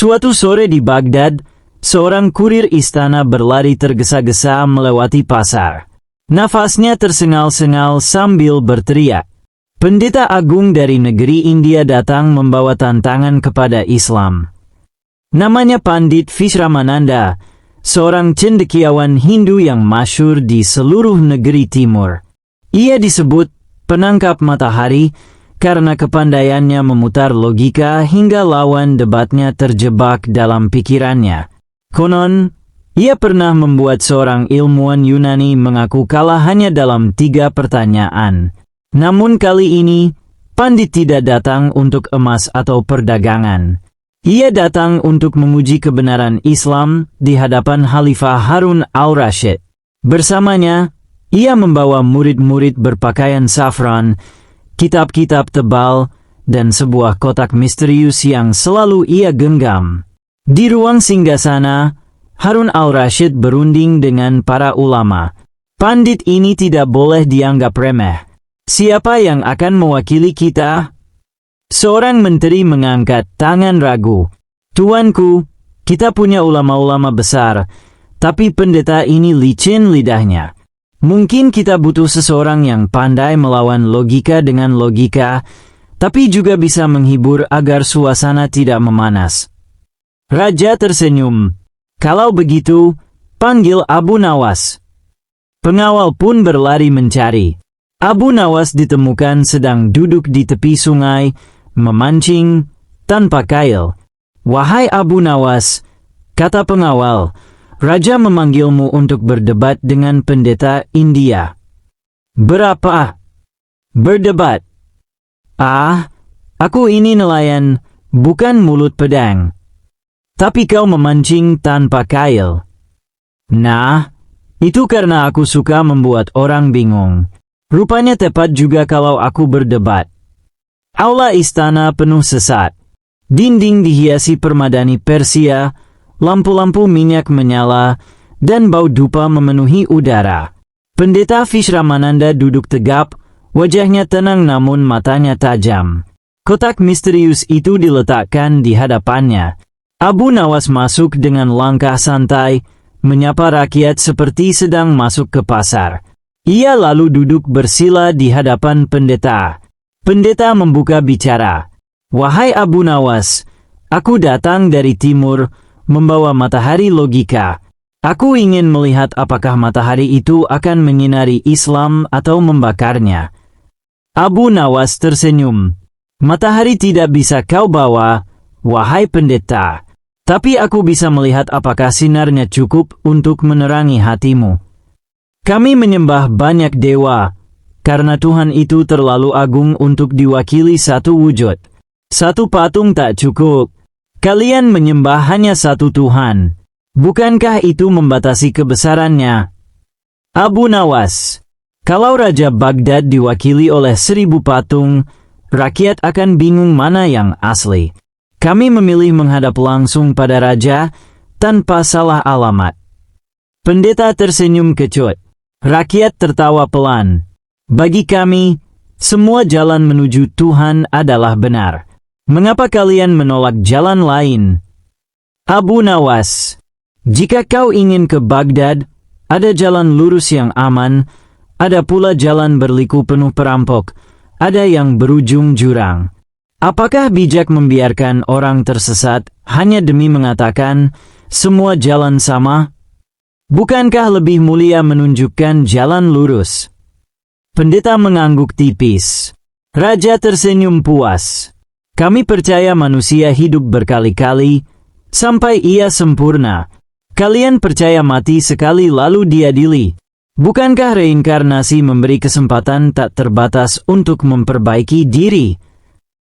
Suatu sore di Baghdad, seorang kurir istana berlari tergesa-gesa melewati pasar. Nafasnya tersengal-sengal sambil berteriak. Pendeta agung dari negeri India datang membawa tantangan kepada Islam. Namanya Pandit Vishramananda, seorang cendekiawan Hindu yang masyhur di seluruh negeri timur. Ia disebut penangkap matahari karena kepandaiannya memutar logika hingga lawan debatnya terjebak dalam pikirannya. Konon, ia pernah membuat seorang ilmuwan Yunani mengaku kalah hanya dalam 3 pertanyaan. Namun kali ini, Pandit tidak datang untuk emas atau perdagangan. Ia datang untuk menguji kebenaran Islam di hadapan Khalifah Harun al-Rashid. Bersamanya, ia membawa murid-murid berpakaian safran, kitab-kitab tebal, dan sebuah kotak misterius yang selalu ia genggam. Di ruang singgasana, Harun al-Rashid berunding dengan para ulama. Pandit ini tidak boleh dianggap remeh. Siapa yang akan mewakili kita? Seorang menteri mengangkat tangan ragu. Tuanku, kita punya ulama-ulama besar, tapi pendeta ini licin lidahnya. Mungkin kita butuh seseorang yang pandai melawan logika dengan logika, tapi juga bisa menghibur agar suasana tidak memanas. Raja tersenyum. Kalau begitu, panggil Abu Nawas. Pengawal pun berlari mencari. Abu Nawas ditemukan sedang duduk di tepi sungai, memancing, tanpa kail. Wahai Abu Nawas, kata pengawal, Raja memanggilmu untuk berdebat dengan pendeta India. Berapa? Berdebat. Aku ini nelayan, bukan mulut pedang. Tapi kau memancing tanpa kail. Nah, itu karena aku suka membuat orang bingung. Rupanya tepat juga kalau aku berdebat. Aula istana penuh sesat. Dinding dihiasi permadani Persia, lampu-lampu minyak menyala, dan bau dupa memenuhi udara. Pendeta Vishramananda duduk tegap, wajahnya tenang namun matanya tajam. Kotak misterius itu diletakkan di hadapannya. Abu Nawas masuk dengan langkah santai, menyapa rakyat seperti sedang masuk ke pasar. Ia lalu duduk bersila di hadapan pendeta. Pendeta membuka bicara. Wahai Abu Nawas, aku datang dari timur, membawa matahari logika. Aku ingin melihat apakah matahari itu akan menyinari Islam atau membakarnya. Abu Nawas tersenyum. Matahari tidak bisa kau bawa, wahai pendeta. Tapi aku bisa melihat apakah sinarnya cukup untuk menerangi hatimu. Kami menyembah banyak dewa, karena Tuhan itu terlalu agung untuk diwakili satu wujud. Satu patung tak cukup. Kalian menyembah hanya satu Tuhan. Bukankah itu membatasi kebesarannya? Abu Nawas, kalau Raja Baghdad diwakili oleh 1000 patung, rakyat akan bingung mana yang asli. Kami memilih menghadap langsung pada Raja, tanpa salah alamat. Pendeta tersenyum kecut. Rakyat tertawa pelan. Bagi kami, semua jalan menuju Tuhan adalah benar. Mengapa kalian menolak jalan lain? Abu Nawas, jika kau ingin ke Baghdad, ada jalan lurus yang aman, ada pula jalan berliku penuh perampok, ada yang berujung jurang. Apakah bijak membiarkan orang tersesat hanya demi mengatakan semua jalan sama? Bukankah lebih mulia menunjukkan jalan lurus? Pendeta mengangguk tipis. Raja tersenyum puas. Kami percaya manusia hidup berkali-kali, sampai ia sempurna. Kalian percaya mati sekali lalu diadili. Bukankah reinkarnasi memberi kesempatan tak terbatas untuk memperbaiki diri?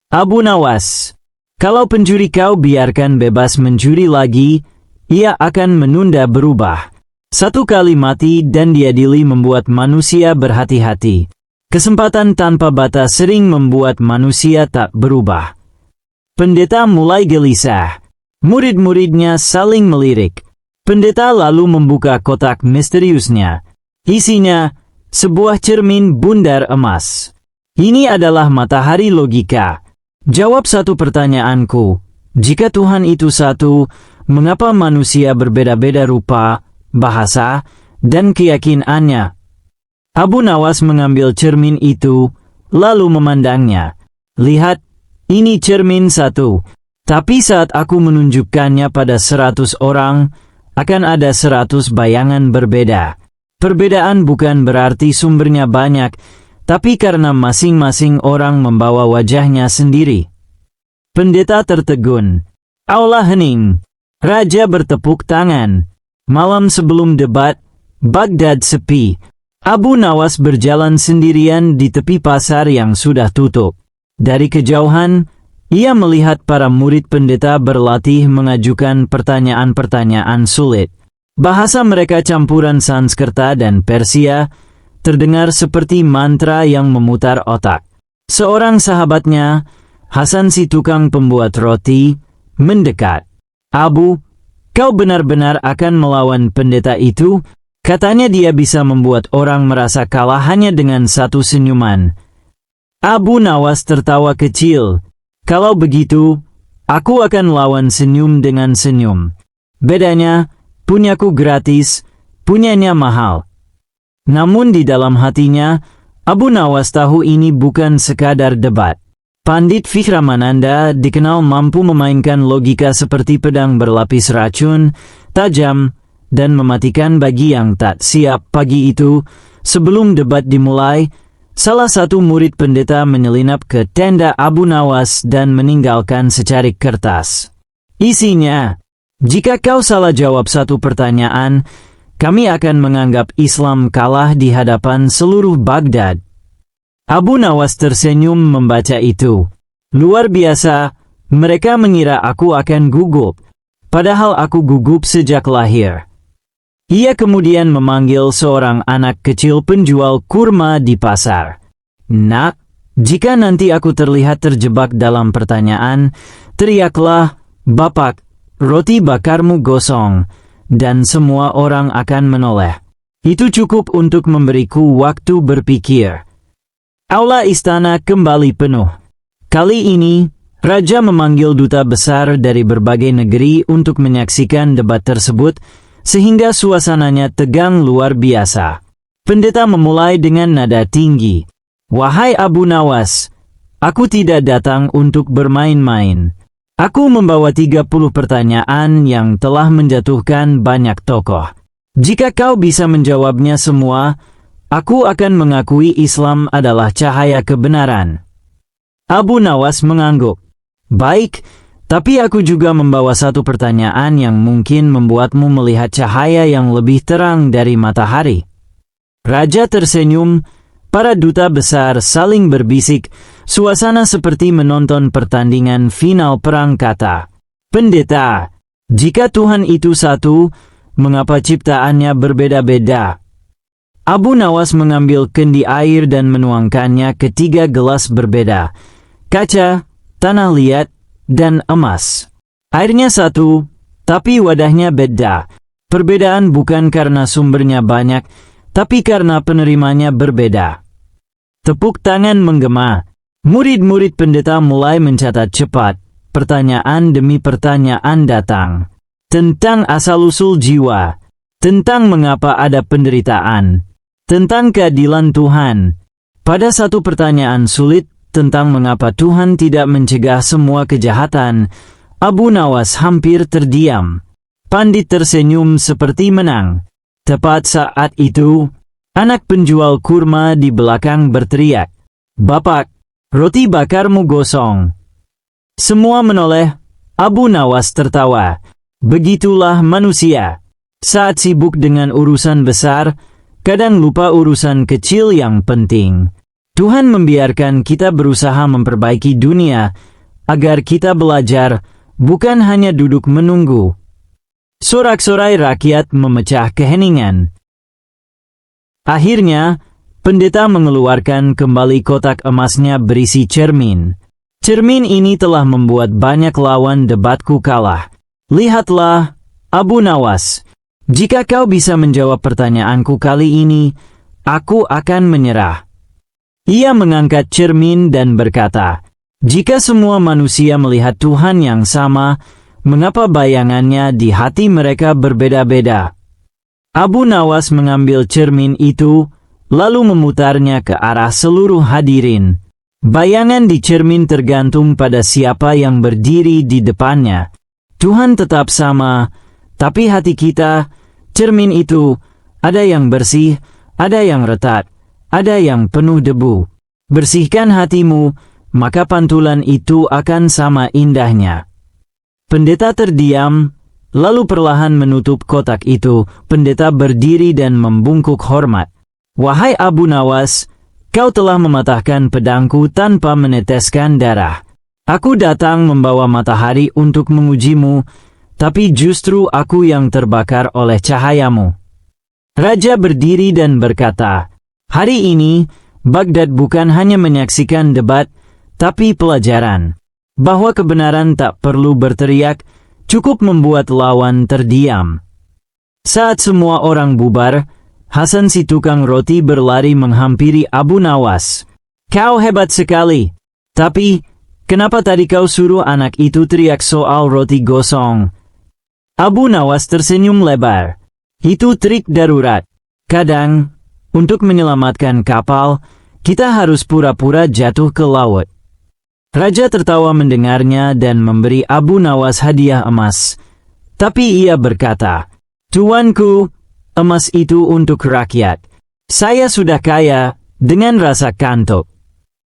Abu Nawas, kalau pencuri kau biarkan bebas mencuri lagi, ia akan menunda berubah. Satu kali mati dan diadili membuat manusia berhati-hati. Kesempatan tanpa batas sering membuat manusia tak berubah. Pendeta mulai gelisah. Murid-muridnya saling melirik. Pendeta lalu membuka kotak misteriusnya. Isinya, sebuah cermin bundar emas. Ini adalah matahari logika. Jawab satu pertanyaanku. Jika Tuhan itu satu, mengapa manusia berbeda-beda rupa, bahasa, dan keyakinannya? Abu Nawas mengambil cermin itu, lalu memandangnya. Lihat, ini cermin satu. Tapi saat aku menunjukkannya pada 100 orang, akan ada 100 bayangan berbeda. Perbedaan bukan berarti sumbernya banyak, tapi karena masing-masing orang membawa wajahnya sendiri. Pendeta tertegun. Aula hening. Raja bertepuk tangan. Malam sebelum debat, Baghdad sepi. Abu Nawas berjalan sendirian di tepi pasar yang sudah tutup. Dari kejauhan, ia melihat para murid pendeta berlatih mengajukan pertanyaan-pertanyaan sulit. Bahasa mereka campuran Sanskerta dan Persia, terdengar seperti mantra yang memutar otak. Seorang sahabatnya, Hasan si tukang pembuat roti, mendekat. Abu, kau benar-benar akan melawan pendeta itu? Katanya dia bisa membuat orang merasa kalah hanya dengan satu senyuman. Abu Nawas tertawa kecil. Kalau begitu, aku akan lawan senyum dengan senyum. Bedanya, punyaku gratis, punyanya mahal. Namun di dalam hatinya, Abu Nawas tahu ini bukan sekadar debat. Pandit Vikramananda dikenal mampu memainkan logika seperti pedang berlapis racun, tajam, dan mematikan bagi yang tak siap. Pagi itu, sebelum debat dimulai, salah satu murid pendeta menyelinap ke tenda Abu Nawas dan meninggalkan secarik kertas. Isinya, jika kau salah jawab satu pertanyaan, kami akan menganggap Islam kalah di hadapan seluruh Baghdad. Abu Nawas tersenyum membaca itu. Luar biasa, mereka mengira aku akan gugup. Padahal aku gugup sejak lahir. Ia kemudian memanggil seorang anak kecil penjual kurma di pasar. Nak, jika nanti aku terlihat terjebak dalam pertanyaan, teriaklah, Bapak, roti bakarmu gosong, dan semua orang akan menoleh. Itu cukup untuk memberiku waktu berpikir. Aula istana kembali penuh. Kali ini, Raja memanggil duta besar dari berbagai negeri untuk menyaksikan debat tersebut, sehingga suasananya tegang luar biasa. Pendeta memulai dengan nada tinggi. Wahai Abu Nawas, aku tidak datang untuk bermain-main. Aku membawa 30 pertanyaan yang telah menjatuhkan banyak tokoh. Jika kau bisa menjawabnya semua, aku akan mengakui Islam adalah cahaya kebenaran. Abu Nawas mengangguk. Baik, tapi aku juga membawa satu pertanyaan yang mungkin membuatmu melihat cahaya yang lebih terang dari matahari. Raja tersenyum, para duta besar saling berbisik, suasana seperti menonton pertandingan final perang kata. Pendeta, jika Tuhan itu satu, mengapa ciptaannya berbeda-beda? Abu Nawas mengambil kendi air dan menuangkannya ke 3 gelas berbeda. Kaca, tanah liat, dan emas. Airnya satu, tapi wadahnya beda. Perbedaan bukan karena sumbernya banyak, tapi karena penerimanya berbeda. Tepuk tangan menggema. Murid-murid pendeta mulai mencatat cepat. Pertanyaan demi pertanyaan datang. Tentang asal-usul jiwa. Tentang mengapa ada penderitaan. Tentang keadilan Tuhan. Pada satu pertanyaan sulit, tentang mengapa Tuhan tidak mencegah semua kejahatan, Abu Nawas hampir terdiam. Pandit tersenyum seperti menang. Tepat saat itu, anak penjual kurma di belakang berteriak, Bapak, roti bakarmu gosong. Semua menoleh. Abu Nawas tertawa. Begitulah manusia. Saat sibuk dengan urusan besar, kadang lupa urusan kecil yang penting. Tuhan membiarkan kita berusaha memperbaiki dunia, agar kita belajar, bukan hanya duduk menunggu. Sorak-sorai rakyat memecah keheningan. Akhirnya, pendeta mengeluarkan kembali kotak emasnya berisi cermin. Cermin ini telah membuat banyak lawan debatku kalah. Lihatlah, Abu Nawas, jika kau bisa menjawab pertanyaanku kali ini, aku akan menyerah. Ia mengangkat cermin dan berkata, Jika semua manusia melihat Tuhan yang sama, mengapa bayangannya di hati mereka berbeda-beda? Abu Nawas mengambil cermin itu, lalu memutarnya ke arah seluruh hadirin. Bayangan di cermin tergantung pada siapa yang berdiri di depannya. Tuhan tetap sama, tapi hati kita, cermin itu, ada yang bersih, ada yang retak, ada yang penuh debu. Bersihkan hatimu, maka pantulan itu akan sama indahnya. Pendeta terdiam, lalu perlahan menutup kotak itu. Pendeta berdiri dan membungkuk hormat. Wahai Abu Nawas, kau telah mematahkan pedangku tanpa meneteskan darah. Aku datang membawa matahari untuk mengujimu, tapi justru aku yang terbakar oleh cahayamu. Raja berdiri dan berkata, hari ini, Baghdad bukan hanya menyaksikan debat, tapi pelajaran. Bahwa kebenaran tak perlu berteriak, cukup membuat lawan terdiam. Saat semua orang bubar, Hasan si tukang roti berlari menghampiri Abu Nawas. Kau hebat sekali. Tapi, kenapa tadi kau suruh anak itu teriak soal roti gosong? Abu Nawas tersenyum lebar. Itu trik darurat. Kadang, untuk menyelamatkan kapal, kita harus pura-pura jatuh ke laut. Raja tertawa mendengarnya dan memberi Abu Nawas hadiah emas. Tapi ia berkata, Tuanku, emas itu untuk rakyat. Saya sudah kaya, dengan rasa kantuk.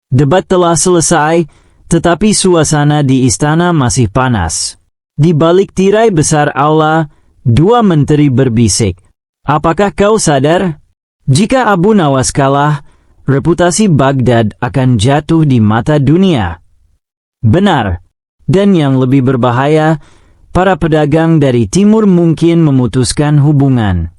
Debat telah selesai, tetapi suasana di istana masih panas. Di balik tirai besar aula, dua menteri berbisik. Apakah kau sadar? Jika Abu Nawas kalah, reputasi Baghdad akan jatuh di mata dunia. Benar. Dan yang lebih berbahaya, para pedagang dari timur mungkin memutuskan hubungan.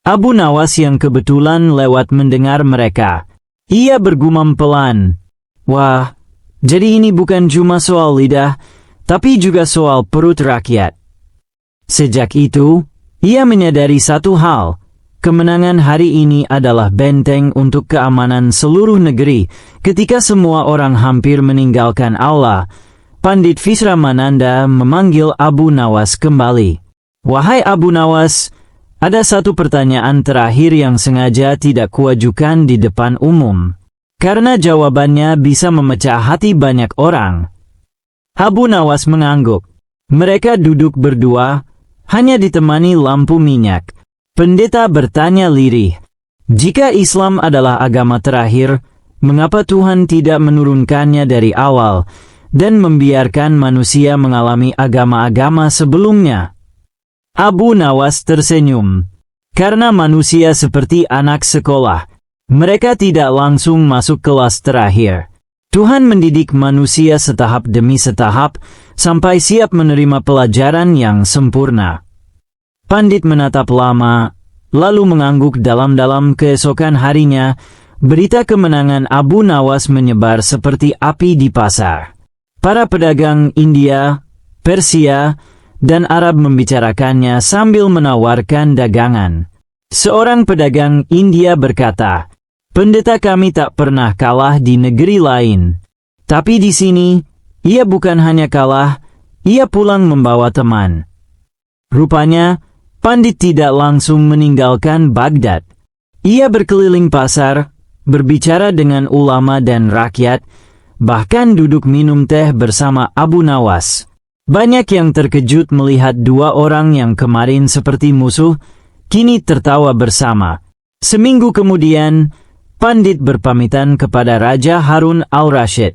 Abu Nawas yang kebetulan lewat mendengar mereka. Ia bergumam pelan. Wah, jadi ini bukan cuma soal lidah, tapi juga soal perut rakyat. Sejak itu, ia menyadari satu hal. Kemenangan hari ini adalah benteng untuk keamanan seluruh negeri. Ketika semua orang hampir meninggalkan aula, Pandit Visramananda memanggil Abu Nawas kembali. Wahai Abu Nawas, ada satu pertanyaan terakhir yang sengaja tidak kuajukan di depan umum. Karena jawabannya bisa memecah hati banyak orang. Abu Nawas mengangguk. Mereka duduk berdua, hanya ditemani lampu minyak. Pendeta bertanya lirih. Jika Islam adalah agama terakhir, mengapa Tuhan tidak menurunkannya dari awal dan membiarkan manusia mengalami agama-agama sebelumnya? Abu Nawas tersenyum. Karena manusia seperti anak sekolah. Mereka tidak langsung masuk kelas terakhir. Tuhan mendidik manusia setahap demi setahap sampai siap menerima pelajaran yang sempurna. Pandit menatap lama, lalu mengangguk dalam-dalam. Keesokan harinya, berita kemenangan Abu Nawas menyebar seperti api di pasar. Para pedagang India, Persia, dan Arab membicarakannya sambil menawarkan dagangan. Seorang pedagang India berkata, pendeta kami tak pernah kalah di negeri lain. Tapi di sini, ia bukan hanya kalah, ia pulang membawa teman. Rupanya, Pandit tidak langsung meninggalkan Baghdad. Ia berkeliling pasar, berbicara dengan ulama dan rakyat, bahkan duduk minum teh bersama Abu Nawas. Banyak yang terkejut melihat dua orang yang kemarin seperti musuh, kini tertawa bersama. Seminggu kemudian, Pandit berpamitan kepada Raja Harun al-Rashid.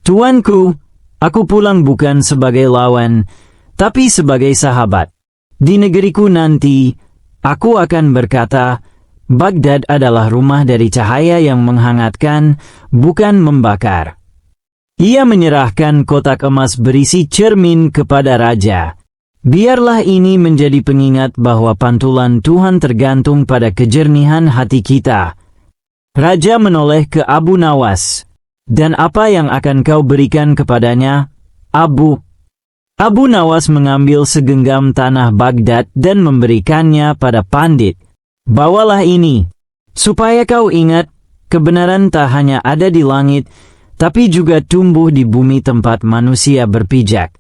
Tuanku, aku pulang bukan sebagai lawan, tapi sebagai sahabat. Di negeriku nanti, aku akan berkata, Baghdad adalah rumah dari cahaya yang menghangatkan, bukan membakar. Ia menyerahkan kotak emas berisi cermin kepada raja. Biarlah ini menjadi pengingat bahwa pantulan Tuhan tergantung pada kejernihan hati kita. Raja menoleh ke Abu Nawas. Dan apa yang akan kau berikan kepadanya, Abu? Abu Nawas mengambil segenggam tanah Baghdad dan memberikannya pada Pandit. Bawalah ini, supaya kau ingat, kebenaran tak hanya ada di langit, tapi juga tumbuh di bumi tempat manusia berpijak.